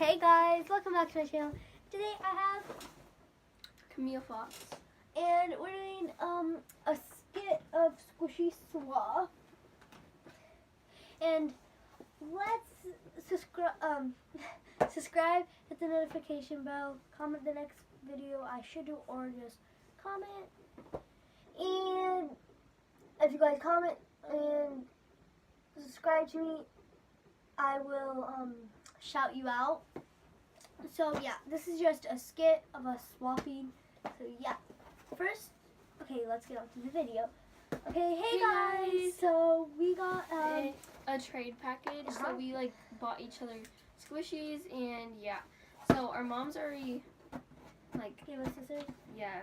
Hey guys, welcome back to my channel. Today I have Camille Fox. and we're doing a skit of Squishy Swa. And let's subscribe, hit the notification bell, comment the next video I should do, or just comment. And if you guys comment and subscribe to me, I will shout you out. So yeah, this is just a skit of us swapping. So yeah, first, okay, let's get on to the video. Okay, hey guys. So we got A trade package. Uh-huh. So we bought each other squishies, and yeah. So our mom's already give us scissors. yeah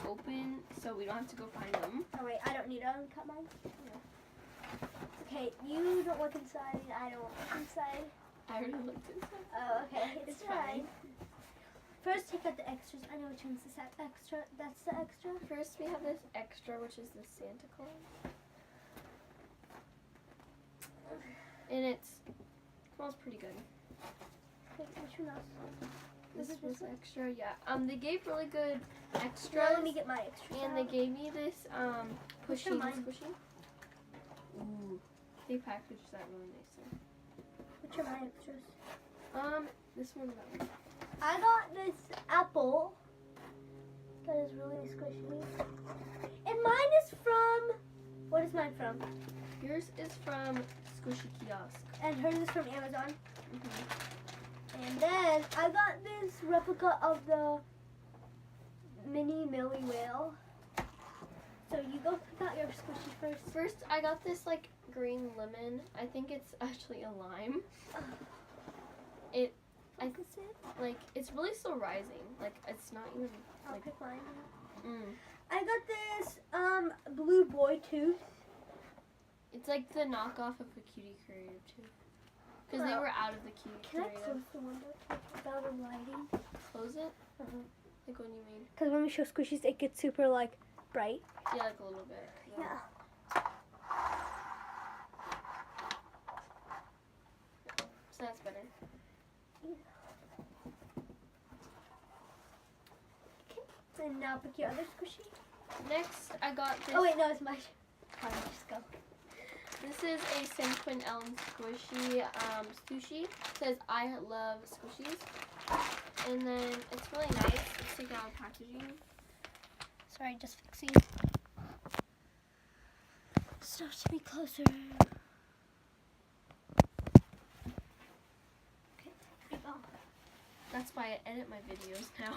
open, so we don't have to go find them. Oh wait, I don't need to uncut mine. Yeah. Okay, you don't look inside. I don't look inside. I already looked inside. Oh, okay, It's fine. fine. First, take out the extras. I know which one's the extra. That's the extra. First, we have this extra, which is the Santa Claus, and it smells pretty good. Okay, which one else? This Is it was this one? extra, yeah. They gave really good Now extras, let me get my extras. and they out. gave me this Which are pushing mine? squishy. Ooh, they packaged that really nicely. Which are my extras? This one. I got this apple that is really squishy. And mine is from, what is mine from? Yours is from Squishy Kiosk. And hers is from Amazon. Mm-hmm. And then I got this replica of the mini Millie whale. So you go pick out your squishy first. First, I got this green lemon. I think it's actually a lime. I This it? it's really still rising. It's not even I'll pick mine. Mm. I got this blue boy tooth. It's like the knockoff of a Cutie Creative too. Because they Well, were out of the Cutie Can I Creative. close the window without the lighting? Close it? Uh-huh. Like what do you mean? Because when we show squishies, it gets super bright. Yeah, a little bit. Yeah. So that's better. And now pick your other squishy. Next, I got this. Oh wait, no, it's my. Fine, just go. This is a San Quentin Ellen squishy sushi. It says I love squishies. And then it's really nice. It's taken out of packaging. Sorry, just fixing. Stop to be closer. Okay, here you go. That's why I edit my videos now.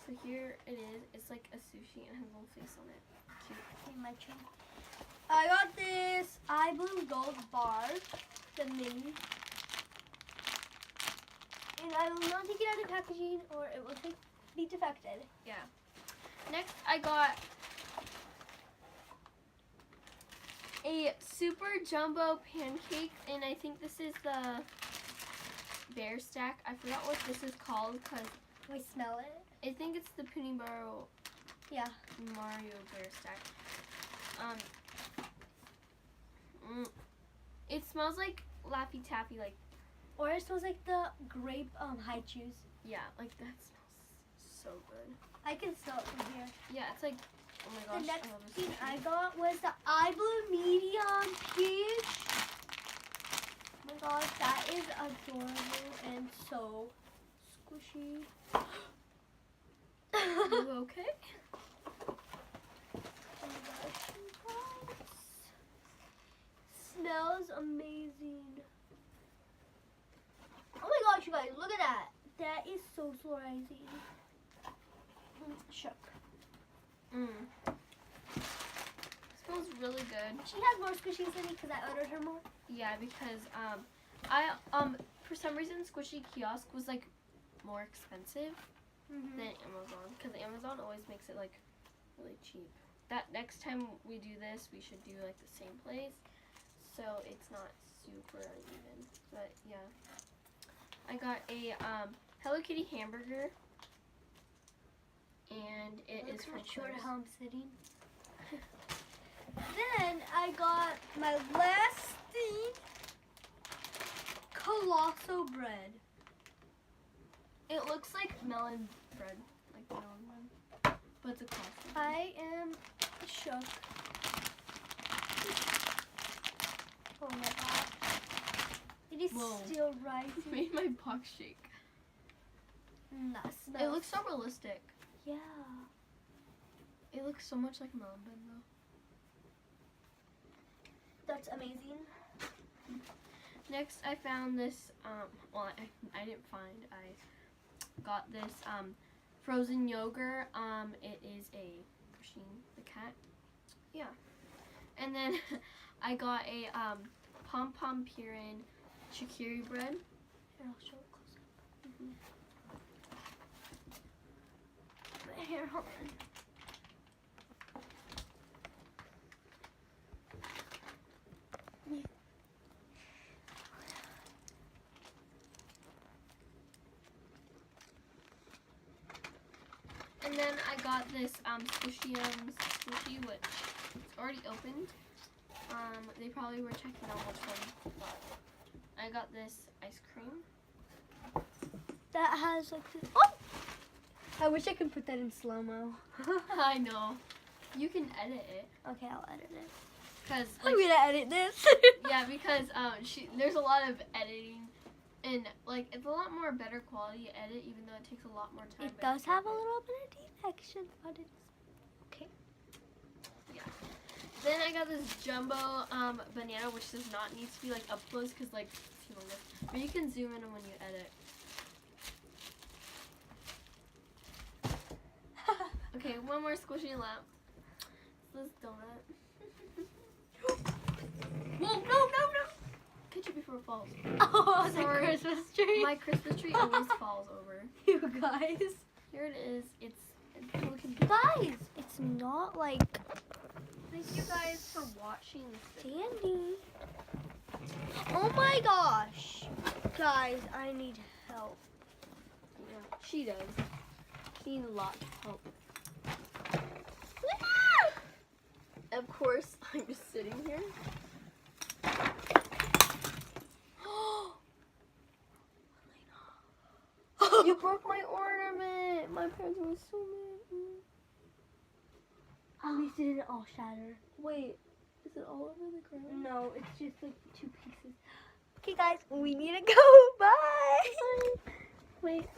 So here it is. It's like a sushi and it has a little face on it. Cute. Okay, my turn. I got this iBlue Gold bar, the mini. And I will not take it out of packaging or it will be defected. Yeah. Next, I got a super jumbo pancake, and I think this is the bear stack. I forgot what this is called because We smell it. I think it's the Punibaro Yeah. Mario bear stack. It smells like Laffy Taffy, Or it smells like the grape high chews. yeah, that smells so good. I can smell it from here. Yeah, it's oh my gosh. The next I love this thing sushi. I got was the iBlue medium peach. Oh my gosh, that is adorable and so squishy. You okay? Oh my gosh, you guys. Smells amazing. Oh my gosh, you guys, look at that. That is so rising. Shook. Smells really good. She has more squishies than me because I ordered her more. Yeah, because for some reason Squishy Kiosk was more expensive than Amazon, because Amazon always makes it really cheap. That next time we do this, we should do the same place, so it's not super uneven. But yeah, I got a Hello Kitty hamburger, and it is from short Kohl's. how I'm sitting. Then I got my last thing, colosso bread. It looks like melon bread, like melon bread, but it's a cross. I am shook. Oh my god. It is Whoa. still It rising. made my box shake. Nice. It looks so realistic. Yeah. It looks so much like melon bread though. That's amazing. Next, I found this. Well, I didn't find. I got this frozen yogurt. It is a Pusheen the cat. Yeah. And then I got a pom pom purin charcuterie bread. Here, I'll show it close up. Here, hold on. And then I got this squishy, which it's already opened. They probably were checking out which one, but I got this ice cream. That has like this. Oh! I wish I could put that in slow-mo. I know. You can edit it. Okay, I'll edit it. Cause I'm like, gonna edit this. yeah, because there's a lot of editing, and like it's a lot more better quality edit, even though it takes a lot more time. It but does it's have a worth it. little bit of defection, but it's okay. Then I got this jumbo banana, which does not need to be like up close because like it's humongous. But you can zoom in when you edit. Okay, one more squishy lap. This donut. Whoa, no, no, no! Catch it before it falls. Oh, Sorry. the Christmas tree. My Christmas tree always falls over. You guys. Here it is. It's looking Guys, it's not like Thank you guys for watching. Sandy. Oh my gosh. Guys, I need help. Yeah, she does. She needs a lot of help. Of course, I'm just sitting here. You broke my ornament. My parents were so mad. At least it didn't all shatter. Wait, is it all over the ground? No, it's just like 2 pieces. Okay, guys, we need to go. Bye. Wait.